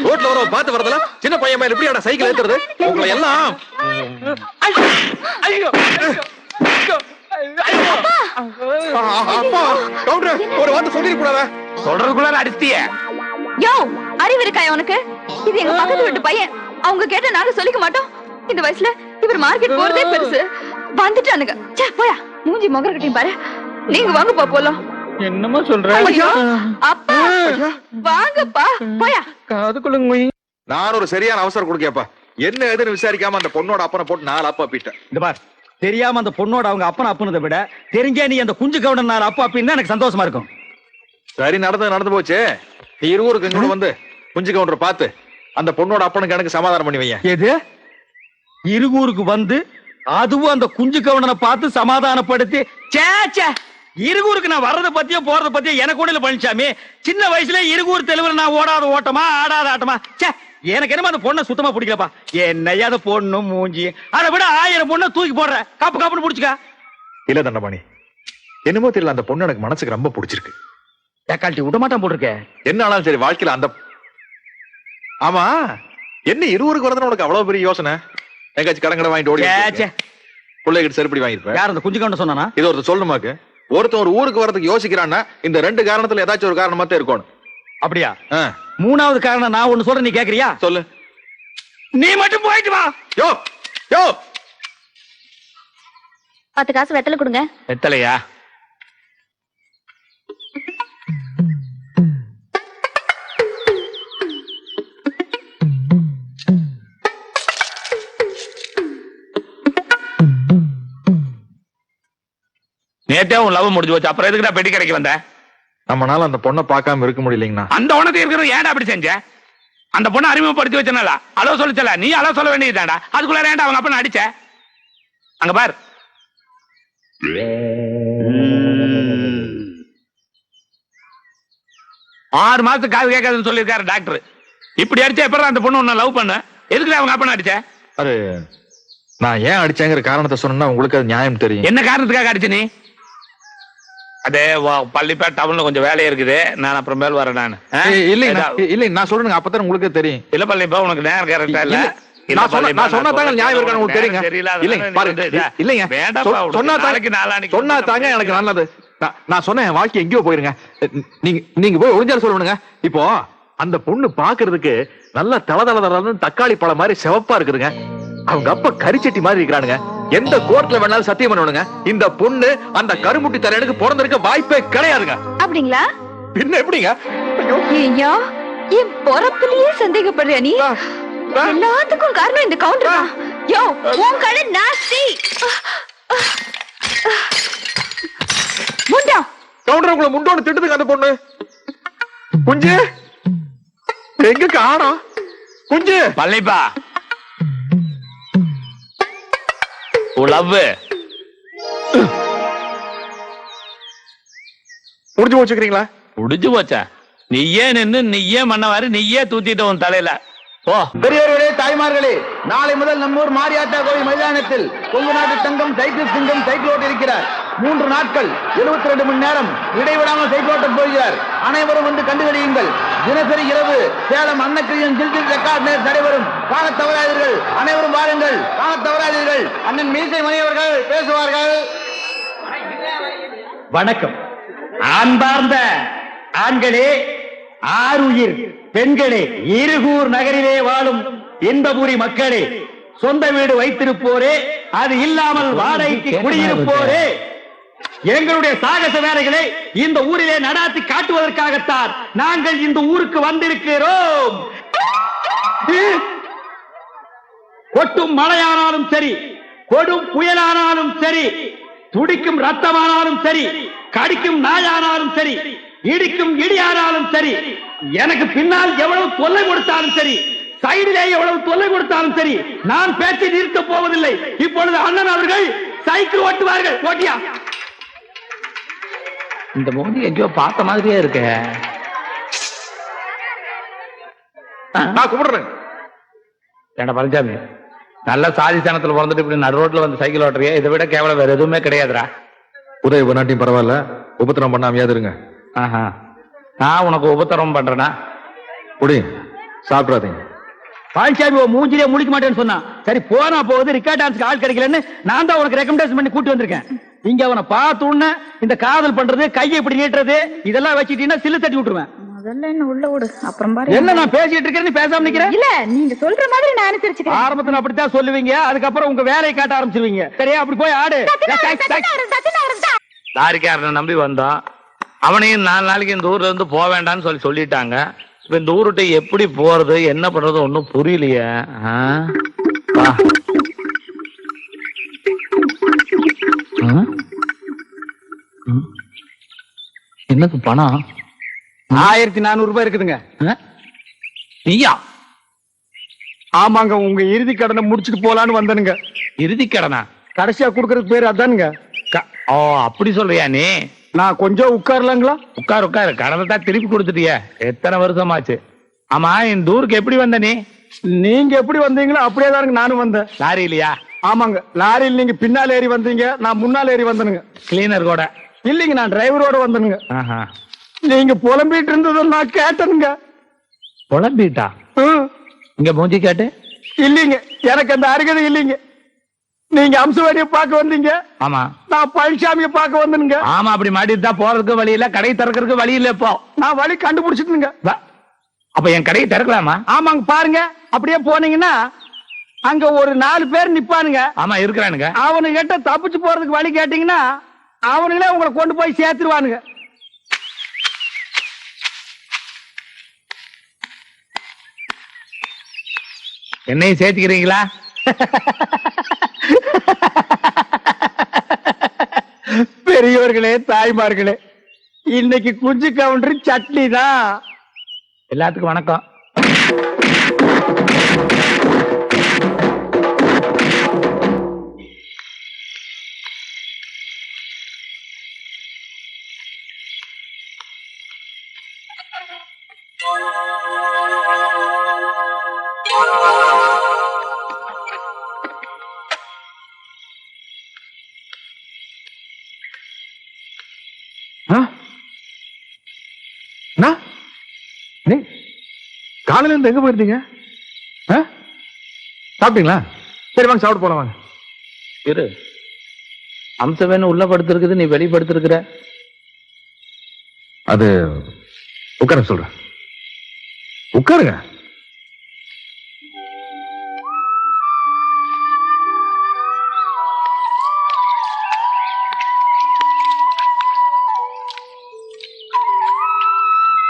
ரோட்ல வர பாத்து வரதெல்லாம் சின்ன பையன் மேல எப்படி சைக்கிள் ஏத்துறது? உங்களை எல்லாம் ஒரு வார்த்தை சொல்லிருக்கூடாத. சொல்றதுக்குள்ள அடிச்சிய. யோ, அறிவு இருக்கா உனக்கு? இது எங்க பக்கத்து வீட்டு பையன். அவங்க கேட்ட நாங்க சொல்லிக்க மாட்டோம். இந்த வயசுல இவர் மார்க்கெட் போறதே பெருசு. வந்துட்டானுங்க. போயா, மூஞ்சி மொகர கட்டியும் பாரு. நீங்க வாங்கப்பா போலாம். என்னமா சொல்ற? அப்பா வாங்கப்பா போயா. நான் ஒரு சரியான அவசரம் கொடுக்கப்பா. என்ன எதுன்னு விசாரிக்காம அந்த பொண்ணோட அப்பனை போட்டு 4 அப்பா பீட்டேன். இந்த பார், தெரியாம அந்த பொண்ணோட அவங்க அப்பனை அப்புனதை விட தெரிஞ்சே நீ அந்த குஞ்சு கவுடன் 4 அப்பா அப்படின்னு எனக்கு சந்தோஷமா இருக்கும். சரி, நடந்து போச்சு. நீ இருவருக்கு இங்க வந்து குஞ்சு கவுண்டரை பார்த்து அந்த பொண்ணோட அப்பனுக்கு எனக்கு சமாதானம் பண்ணி வையேன். எது? இருகூருக்கு வந்து அதுவும் அந்த குஞ்சு கவுண்டனை பார்த்து சமாதானப்படுத்தி? இருகூருக்கு நான் வர்றதை பத்தியோ போறதை பத்தியோ எனக்கு கூட இல்ல பழனிசாமி. சின்ன வயசுல இருகூர் தெளிவுல நான் ஓடாத ஓட்டமா ஆடாத ஆட்டமா. எனக்கு என்னமா அந்த பொண்ணை சுத்தமா பிடிக்கலப்பா. என்னையா அந்த பொண்ணு மூஞ்சி. அதை விட 1000 பொண்ணை தூக்கி போடுற. காப்பு காப்புன்னு பிடிச்சுக்க. இல்ல தண்டபாணி, என்னமோ தெரியல, அந்த பொண்ணு எனக்கு மனசுக்கு ரொம்ப பிடிச்சிருக்கு. தக்காளி விட மாட்டான் போட்டிருக்க. என்ன ஆனாலும் சரி வாழ்க்கையில அந்த ஆமா என்ன இருவருக்கு வரதுன்னு உனக்கு அவ்வளவு பெரிய யோசனை? எங்காச்சும் கடங்கடை வாங்கிட்டு ஓடி பிள்ளைகிட்ட செருப்படி வாங்கிருப்பேன். யார் அந்த குஞ்சு கவுண்ட சொன்னானா? இது ஒருத்தர் சொல்லணுமாக்கு? ஒருத்தன் ஒரு ஊருக்கு வரதுக்கு யோசிக்கிறான்னா இந்த 2 காரணத்துல ஏதாச்சும் ஒரு காரணமா தான் இருக்கணும். அப்படியா? 3வது காரணம் நான் ஒண்ணு சொல்றேன், நீ கேக்குறியா? சொல்லு. நீ மட்டும் போயிட்டு வா. யோ யோ 10 காசு வெத்தலை கொடுங்க. எத்தலையா? நேத்தே உன் லவ் முடிஞ்சு போச்சு, அப்புறம் எதுக்குடா பெட்டி கடைக்கு வந்த? நம்மனால அந்த பொண்ணை பார்க்காம இருக்க முடியலைங்கண்ணா. அந்த உனக்கு இருக்கிற ஏன்டா அப்படி செஞ்ச? அந்த பொண்ணை அறிமுகப்படுத்தி வச்சனால அளவு சொல்லிச்சல, நீ அளவு சொல்ல வேண்டியதுதான்டா. அதுக்குள்ள ஏன்டா அவங்க அப்ப அடிச்ச? அங்க பார். 6 மாசத்துக்கு காது கேட்காதுன்னு சொல்லியிருக்காரு டாக்டர். இப்படி அடிச்சா எப்பறம் அந்த பொண்ணு உன்னை லவ் பண்ண? எதுக்குடா அவங்க அப்ப அடிச்ச? அது நான் ஏன் அடிச்சேங்கிற காரணத்தை சொன்னா உங்களுக்கு அது நியாயம் தெரியும். என்ன காரணத்துக்காக அடிச்ச நீ? அதே பள்ளிப்பேட் டவுன்ல கொஞ்சம் வேலை இருக்குது, நான் அப்புறம் மேல் வரேன். நான் இல்ல நான் சொல்றேங்க, அப்பதான் உங்களுக்கு தெரியும். இல்ல பள்ளிப்பா உனக்கு நேரம் கரெக்டா இல்ல. நான் சொன்னா தாங்க நியாயம் இருக்கான்னு உங்களுக்கு தெரியுங்க. இல்லைங்க பாருங்க, இல்லைங்க சொன்னா தாங்க எனக்கு நல்லது. நான் சொன்னேன் என் வாழ்க்கை எங்கேயோ போயிருங்க. நீங்க போய் ஒளிஞ்சாலும் சொல்லணுங்க. இப்போ அந்த பொண்ணு பாக்குறதுக்கு நல்லா தளதள தக்காளி பழம் மாதிரி சிவப்பா இருக்குதுங்க. அவங்க அப்பா கரிச்சட்டி மாதிரி இருக்கிறானுங்க. எந்த கோர்ட்ல வேணாலும் சத்தியம் பண்ணுவானுங்க, இந்த பொண்ணு அந்த கருமுட்டி தலையனுக்கு பிறந்திருக்க வாய்ப்பே கிடையாதுங்க. அப்படிங்களா? பின்ன எப்படிங்க? ஐயோ, என் பொறப்புலயே சந்தேகப்படுறியா நீ? எல்லாத்துக்கும் காரணம் இந்த கவுண்டர் தான். யோ, உன் கடை நாஸ்தி. முண்டா கவுண்டர் உங்களை முண்டோன்னு திட்டுதுங்க அந்த பொண்ணு. குஞ்சு எங்க காணோம்? குஞ்சு பள்ளிப்பா லவ் முடிஞ்சு போச்சுக்கிறீங்களா? முடிஞ்சு போச்சா? நீயே நின்னு நீயே மண்ணவாரு நீயே தூத்திட்ட உன் தலையில. ஓ பெரியவர்களே, தாய்மார்களே, நாளை முதல் நம்மூர் மாரியாத்தா கோயில் மைதானத்தில் கொங்கு நாட்டு தங்கம் சைக்கிள் சிங்கம் சைக்கிள் ஓட்ட இருக்கிறார். 3 நாட்கள் 72 மணி நேரம் இடைவிடாமல் சைக்கிள் ஓட்ட போகிறார். அனைவரும் வந்து கண்டுகளியுங்கள். தினசரி இரவு சேலம் அன்னக்கிரியம் ஜில்ஜில் ரெக்கார்ட் நேர் நடைபெறும். காண தவறாதீர்கள். அனைவரும் வாருங்கள், காண தவறாதீர்கள். அண்ணன் மீசை மணி அவர்கள் பேசுவார்கள். வணக்கம். அன்பார்ந்த ஆண்களே, ஆருயிர் பெண்களே, இருகூர் நகரிலே வாழும் இன்பபுரி மக்களே, சொந்த வீடு வைத்திருப்போரே, அது இல்லாமல் வாடகைக்கு குடியிருப்போரே, எங்களுடைய சாகச வேலைகளை இந்த ஊரிலே நடாத்தி காட்டுவதற்காகத்தான் நாங்கள் இந்த ஊருக்கு வந்திருக்கிறோம். கொட்டும் மழையானாலும் சரி, கொடும் புயலானாலும் சரி, துடிக்கும் ரத்தமானாலும் சரி, கடிக்கும் நாயானாலும் சரி, இடிக்கும் இடியானாலும் சரி, எனக்கு பின்னால் எவ்வளவு தொல்லை கொடுத்தாலும் சரி, சைடிலே எவ்வளவு தொல்லை கொடுத்தாலும் சரி, நான் பேச்சை நிறுத்தப் போவதில்லை. இப்பொழுது அண்ணன் அவர்கள் சைக்கிள் ஓட்டுவார்கள். ஓட்டியா? இந்த மோதி எங்கேயோ பார்த்த மாதிரியே இருக்க. நான் கும்பிடுறேன். ஏண்டா பழனிசாமி, நல்ல சாதி சனத்துல பிறந்துட்டு இப்படி நடு ரோட்ல வந்து சைக்கிள் ஓட்டுறிய, இதை விட கேவலம் வேற எதுவுமே கிடையாதுடா. உதவி பண்ணாட்டியும் பரவாயில்ல, உபத்திரம் பண்ணாமையாவது இருங்க. நான் உனக்கு உபத்திரம் பண்றேனா? குடி, சாப்பிடாதீங்க. பழனிசாமி மூஞ்சிலே முடிக்க மாட்டேன்னு சொன்னா, சரி போனா போகுது, ரிக்கார்ட் டான்ஸ்க்கு ஆள் கிடைக்கலன்னு நான் தான் உனக்கு ரெக்கமெண்டேஷன் பண்ணி கூட்டி வந்திருக்கேன். இங்க அவனை பார்த்த உடனே இந்த காதல் பண்றது, கையை இப்படி நீட்டுறது, இதெல்லாம் வச்சுட்டீங்கன்னா சில்லு தட்டி விட்டுருவேன். முதல்ல என்ன உள்ள விடு, அப்புறம் பாரு. என்ன நான் பேசிட்டு இருக்கேன்னு பேசாம நிக்கிறேன்? இல்ல, நீங்க சொல்ற மாதிரி நான் அனுசரிச்சுக்கிறேன். ஆரம்பத்துல அப்படித்தான் சொல்லுவீங்க, அதுக்கப்புறம் உங்க வேலையை காட்ட ஆரம்பிச்சிருவீங்க. சரியா? அப்படி போய் ஆடு. லாரிக்காரனை நம்பி வந்தோம், அவனையும் 4 நாளைக்கு இந்த ஊர்ல இருந்து போக வேண்டாம்னு சொல்லிட்டாங்க. இப்ப இந்த ஊருட்ட எப்படி போறது, என்ன பண்றது ஒன்னும் புரியலையே. என்னது பணம்? 1400 ரூபாய் இருக்குதுங்க. நீயா? ஆமாங்க, உங்க இறுதி கடனை முடிச்சிட்டு போலான்னு வந்தனுங்க. இறுதி கடனா? கடைசியா குடுக்கறதுக்கு பேரு அதானுங்க. ஓ அப்படி சொல்றியா நீ? நான் கொஞ்சம் உட்காரலாங்களா? உட்காரு, கடனை தான் திருப்பி கொடுத்துட்டிய. எத்தனை வருஷமாச்சு? ஆமா, இந்த ஊருக்கு எப்படி வந்த நீ? நீங்க எப்படி வந்தீங்களோ அப்படியே தானுங்க நானும் வந்தேன். லாரி இல்லையா? ஆமாங்க, லாரியில் நீங்க பின்னால் ஏறி வந்தீங்க, நான் முன்னால் ஏறி வந்தனுங்க. கிளீனர் கூட இல்லைங்க நான் டிரைவரோட வந்தனுங்க. ஆஹா. நீங்க புலம்பிட்டு இருந்ததை நான் கேட்டனுங்க. புலம்பிட்டா இங்க மூஞ்சி கேட்டு இல்லைங்க, எனக்கு அந்த அருகதை இல்லைங்க. நீங்க அம்சவாடிய பார்க்க வந்தீங்க, ஆமா நான் பழனிசாமிய பார்க்க வந்தனுங்க. ஆமா, அப்படி மாட்டிட்டு தான் போறதுக்கு வழி இல்ல, கடை திறக்கிறதுக்கு வழி இல்ல. இப்போ நான் வழி கண்டுபிடிச்சிட்டுங்க. அப்ப என் கடையை திறக்கலாமா? ஆமாங்க, பாருங்க அப்படியே போனீங்கன்னா அங்க ஒரு 4 பேர் நிப்பானுங்க. ஆமா இருக்கிறானுங்க. அவனுகிட்ட தப்பிச்சு போறதுக்கு வழி கேட்டீங்கன்னா அவனுங்களே உங்களை கொண்டு போய் சேர்த்துருவானுங்க. என்னையும் சேர்த்துக்கிறீங்களா? பெரியவர்களே, தாய்மார்களே, இன்னைக்கு குஞ்சு கவுண்டர் சட்னி தான். எல்லாத்துக்கும் வணக்கம். காலையில இருந்து எங்க போயிருந்தீங்க? சாப்பிட்டீங்களா? சரி வாங்க சாப்பிட்டு போலாம் வாங்க. இரு, அம்சவேன்னு உள்ள படுத்திருக்குது, நீ வெளிப்படுத்திருக்கிற. அது உட்கார சொல்றேன், உட்காருங்க.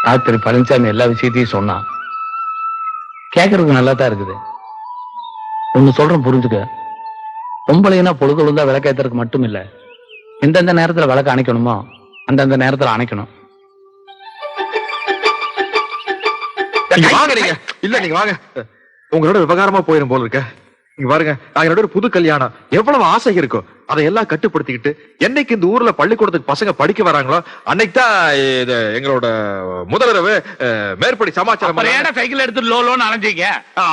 ராத்திரி பழனிசாமி எல்லா விஷயத்தையும் சொன்னான். கேட்கறதுக்கு நல்லா தான் இருக்குது. ஒன்னு சொல்றேன், புரிஞ்சுக்க. பொம்பளைனா பொழுது விழுந்தா விளக்கேத்துறதுக்கு மட்டும் இல்ல, எந்தெந்த நேரத்துல விளக்க அணைக்கணுமோ அந்தந்த நேரத்துல அணைக்கணும். நீங்க வாங்க. நீங்க இல்ல, நீங்க வாங்க. உங்களோட விவகாரமா போயிடும் போல இருக்க. நீங்க பாருங்க, என்னோட ஒரு புது கல்யாணம், எவ்வளவு ஆசை இருக்கும் அதையெல்லாம் கட்டுப்படுத்திக்கிட்டு என்னைக்கு இந்த ஊர்ல பள்ளிக்கூடத்துக்கு பசங்க படிக்க வராங்களோ அன்னைக்கு தான் எங்களோட முதல்வரவு மேற்படி சமாச்சாரம். சைக்கிள் எடுத்து லோன்னு அணைஞ்சீங்க.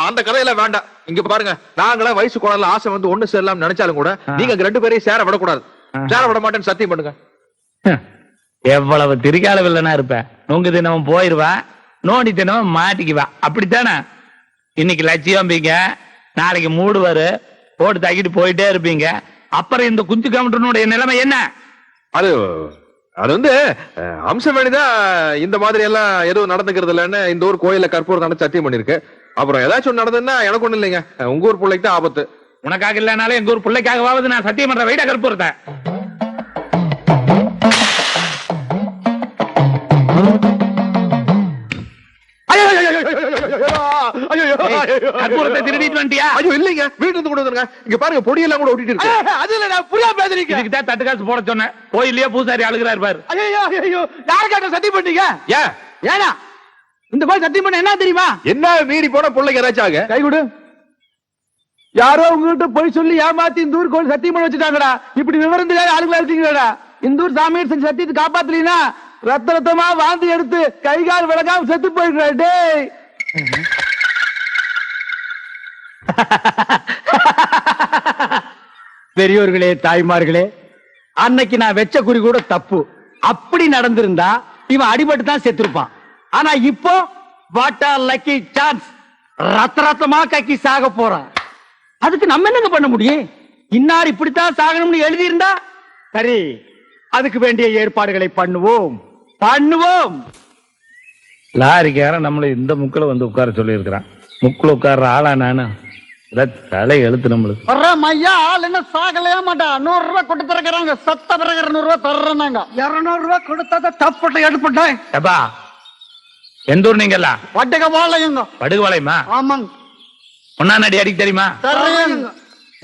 அந்த கதையெல்லாம் வேண்டாம். இங்க பாருங்க, நாங்களா வயசு குழந்தை ஆசை வந்து ஒண்ணு சேரலாம் நினைச்சாலும் கூட நீங்க 2 பேரையும் சேர விடக்கூடாது. சேர விட மாட்டேன்னு சத்தியம் பண்ணுங்க. எவ்வளவு திரிகால வில்லனா இருப்பேன். நொங்கு தினமும் போயிருவேன், நோண்டி தினமும் மாட்டிக்குவேன். அப்படித்தானே? இன்னைக்கு லட்சியம்பீங்க, நாளைக்கு மூடுவாரு, போட்டு தாக்கிட்டு போயிட்டே இருப்பீங்க. அப்புறம் இந்த குஞ்சு கவுண்டனுடைய நிலைமை என்ன? அது வந்து அம்சவேணிதான் இந்த மாதிரி எல்லாம் எதுவும் நடந்துக்கிறது இல்லைன்னு இந்த ஊர் கோயில கற்பூரம் நடந்து சத்தியம் பண்ணிருக்கு. அப்புறம் ஏதாச்சும் நடந்ததுன்னா எனக்கு ஒண்ணு இல்லைங்க, உங்க ஊர் பிள்ளைக்கு தான் ஆபத்து. உனக்காக இல்லைனாலும் எங்க ஊர் பிள்ளைக்காகவாவது நான் சத்தியம் பண்ற வைட கற்பூரத்தை. கற்பூரத்தை திருடிட்டு வந்துட்டியா? ஐயோ இல்லைங்க, வீட்டுல இருந்து கொண்டு வந்துருங்க. இங்க பாருங்க, பொடியெல்லாம் கூட ஒட்டிட்டு இருக்கு. அது இல்ல, நான் புரியா பேசுறீங்க. இதுக்கு தான் தட்டு காசு போட சொன்னேன். கோயிலே பூசாரி அழுகிறாரு பாரு. ஐயோ ஐயோ, யாருக்காக சத்தியம் பண்ணீங்க? ஏன் ஏனா இந்த மாதிரி சத்தியம் பண்ண என்ன தெரியுமா? என்ன மீறி போன பிள்ளைங்க ஏதாச்சும் ஆக? கை கொடு. யாரோ உங்ககிட்ட போய் சொல்லி ஏமாத்தி இந்த ஊர் கோயில் சத்தியம் பண்ண வச்சுட்டாங்கடா. இப்படி விவரம் தெரியாத ஆளுங்களா இருக்கீங்கடா. இந்த ஊர் சாமியார் செஞ்ச சத்தியத்தை காப்பாத்தலீனா ரத்த ரத்தமா வாந்தி எடுத்து கை கால் விளக்காம செத்து போயிடுறா. டேய் பெரியோர்களே, தாய்மார்களே, அன்னைக்கு நான் வெச்ச குறி கூட தப்பு. அப்படி நடந்திருந்தா இவன் அடிபட்டு தான் செத்துருப்பான். ஆனா இப்போ வாட் ஆர் லக்கி சான்ஸ், ரத்த ரத்தமா கக்கி சாக போறான். அதுக்கு நம்ம என்னங்க பண்ண முடியும்? இன்னார் இப்படித்தான் சாகணும்னு எழுதி இருந்தா சரி, அதுக்கு வேண்டிய ஏற்பாடுகளை பண்ணுவோம். லாரிக்காரன் நம்மள இந்த முக்குல வந்து உட்கார சொல்லி இருக்கிறான். முக்குல உட்கார்ற ஆளா நானு? தலை எழுத்து நம்மளுக்கு. மையா ஆள் என்ன சாகலையா மாட்டா. 100 ரூபாய் கொடுத்து தரக்குறாங்க, சத்த பிறகு 200 ரூபாய் தர்றாங்க. 200 ரூபாய் கொடுத்தா தப்பட்ட எடுப்பட்டேன். எப்பா எந்த ஊர் நீங்க எல்லாம்? பட்டகபாளையங்க. படுகுபாளையமா? ஆமாங்க. ஒன்னா அடி அடிக்க தெரியுமா?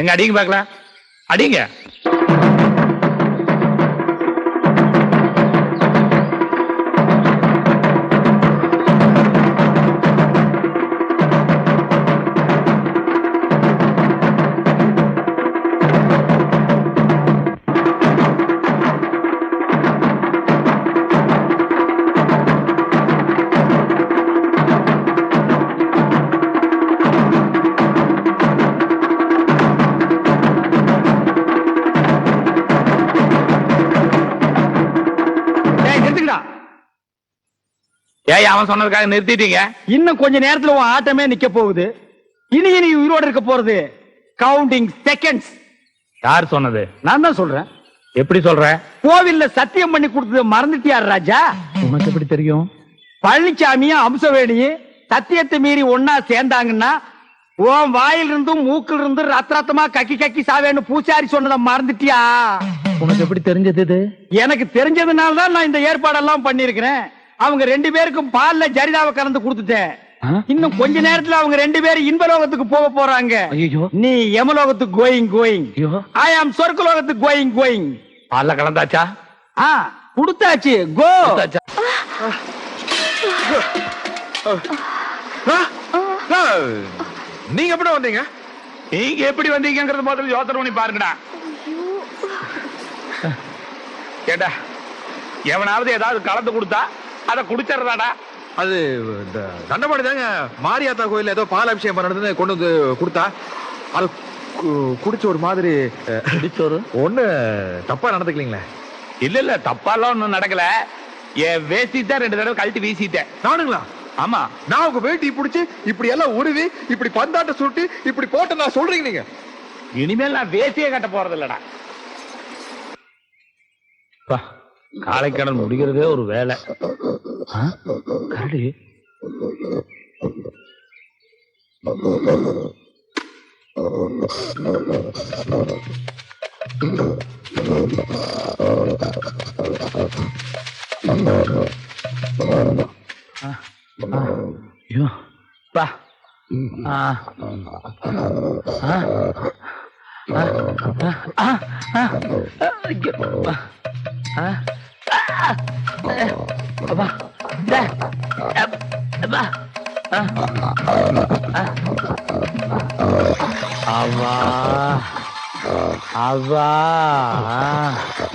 எங்க அடிக்க பாக்கலாம், அடிங்க. ஏய் அவன் சொன்னதுக்காக நிறுத்திட்டீங்க? இன்னும் கொஞ்ச நேரத்துல உன் ஆட்டமே நிக்க போகுது. இனி நீ உயிரோட இருக்க போறது கவுண்டிங் செகண்ட்ஸ். யார் சொன்னது? நான் தான் சொல்றேன். எப்படி சொல்ற? கோவில்ல சத்தியம் பண்ணி கொடுத்தது மறந்துட்டியார் ராஜா? உனக்கு எப்படி தெரியும்? பழனிசாமியும் அம்சவேணியும் சத்தியத்தை மீறி ஒன்னா சேர்ந்தாங்கன்னா உன் வாயிலிருந்தும் மூக்கில் இருந்து ரத்தமா கக்கி கக்கி சாவேன்னு பூசாரி சொன்னதை மறந்துட்டியா? உனக்கு எப்படி தெரிஞ்சது இது? எனக்கு தெரிஞ்சதுனால தான் நான் இந்த ஏற்பாடெல்லாம் பண்ணிருக்கிறேன். அவங்க 2 பேருக்கும் பால்ல ஜரிதாவை கலந்து கொடுத்துட்டேன். இன்னும் கொஞ்ச நேரத்துல அவங்க 2 பேரும் இன்பலோகத்துக்கு போக போறாங்க. நீ யமலோகத்துக்கு கோயிங். ஐ ஆம் சொர்க்கலோகத்துக்கு கோயிங். பால்ல கலந்தாச்சா? கொடுத்தாச்சு. கோ. நீங்க எப்படி வந்தீங்க? நீங்க எப்படி வந்தீங்கிறது முதல்ல யோசனை பண்ணி பாருங்கடா. கேட்டா எவனாவது ஏதாவது கலந்து கொடுத்தா அதை குடிச்சறதாடா. அது தண்டபாணி தாங்க மாரியாத்தா கோயில்ல ஏதோ பால் அபிஷேகம் பண்ணதுன்னு கொண்டு வந்து கொடுத்தா அது குடிச்ச ஒரு மாதிரி ஒண்ணு தப்பா நடந்துக்கலீங்களே? இல்ல தப்பாலாம் ஒண்ணும் நடக்கல. என் வேசித்தான் 2 தடவை கழட்டி வீசிட்டேன். நானுங்களா? ஆமா, நான் உங்க வேட்டி பிடிச்சி இப்படி எல்லாம் உருவி இப்படி பந்தாட்ட சுட்டி இப்படி போட்ட நான் சொல்றீங்க நீங்க? இனிமேல் நான் வேசியே கட்ட போறது இல்லடா. காலைக்கடன் முடிகிறதே ஒரு வேலை. கரடி ஐயோ பா.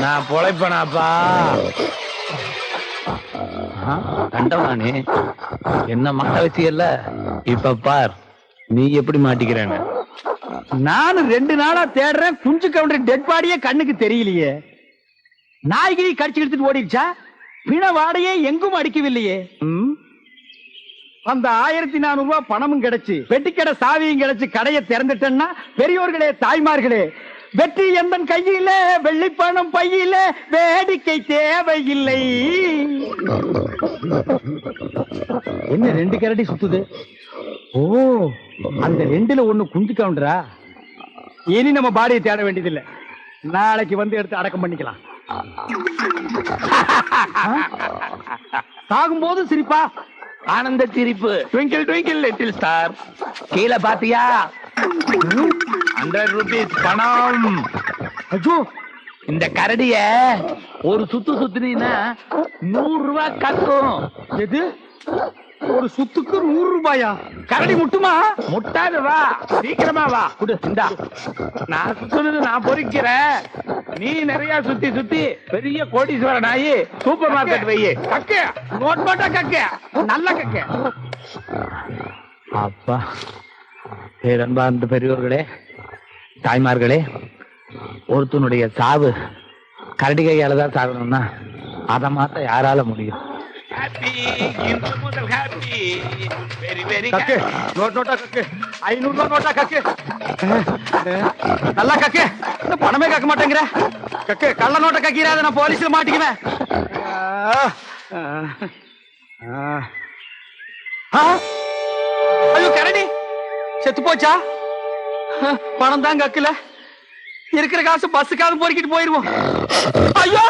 நான் பொழைப்பனாப்பா. கண்டவானே என்ன மாட்ட வச்சியல்ல, இப்ப பார் நீ எப்படி மாட்டிக்கிறேன்னு. நானும் 2 நாளா தேடுறேன். குஞ்சு கவுண்டர் டெட் பாடியே கண்ணுக்கு தெரியலையே. நாய்கிரி கடிச்சு எடுத்துட்டு ஓடிடுச்சா? பிண வாடையே எங்கும் அடிக்கவில்லையே. அந்த 1400 ரூபாய் பணமும் கிடைச்சு வெட்டிக்கடை சாவியும் கிடைச்சு கடையை திறந்துட்டேன்னா பெரியோர்களே தாய்மார்களே, வெற்றி எந்தன் கையில வெள்ளிப்பணம் பையில வேடிக்கை தேவையில்லை. என்ன 2 கரடி சுத்துது? ஓ, அந்த 2ல 1 குஞ்சு கவுண்டரா? இனி நம்ம பாடியை தேட வேண்டியதில்லை. நாளைக்கு வந்து எடுத்து அடக்கம் பண்ணிக்கலாம். சாகும்போது சிரிப்பா? ஆனந்த சிரிப்பு. Twinkle twinkle little star. கீழே பாத்தியா? 100 ரூபீஸ் பணம். ஐயோ, இந்த கரடிய ஒரு சுத்து சுத்துனீன்னா 100 ரூபாய் கக்கும். எது? ஒரு சுத்துக்கு 100 ரூபாயா? கரடி முட்டுமா? முட்டாது, வா சீக்கிரமா வா. இந்தா நான் சுத்துனது நான் பொறிக்கிறேன். நீ நிறைய சுத்தி சுத்தி பெரிய கோடீஸ்வரன் ஆகி சூப்பர் மார்க்கெட் வையே. கக்க நோட் போட்டா கக்க நல்ல கக்க. அப்பா, பேரன்பார்ந்த பெரியோர்களே தாய்மார்களே, ஒருத்தனுடைய சாவு கரடி கையால தான் சாகணும்னா அதை மாத்த யாரால முடியும்? கக்கு நோட் நோட்டா கக்கு 500 ரூபாய் நோட்டா கக்கு. நல்லா கக்கு. இந்த பணமே கக்க மாட்டேங்கிற. கக்கு கள்ள நோட்டை கக்கிறாத, நான் போலீஸ்ல மாட்டிக்குவேன். ஐயோ, கரடி செத்து போச்சா? பணம் தான் கக்கல. இருக்கிற காசு பஸ்ஸுக்காவது பொறுக்கிட்டு போயிருவோம். ஐயோ,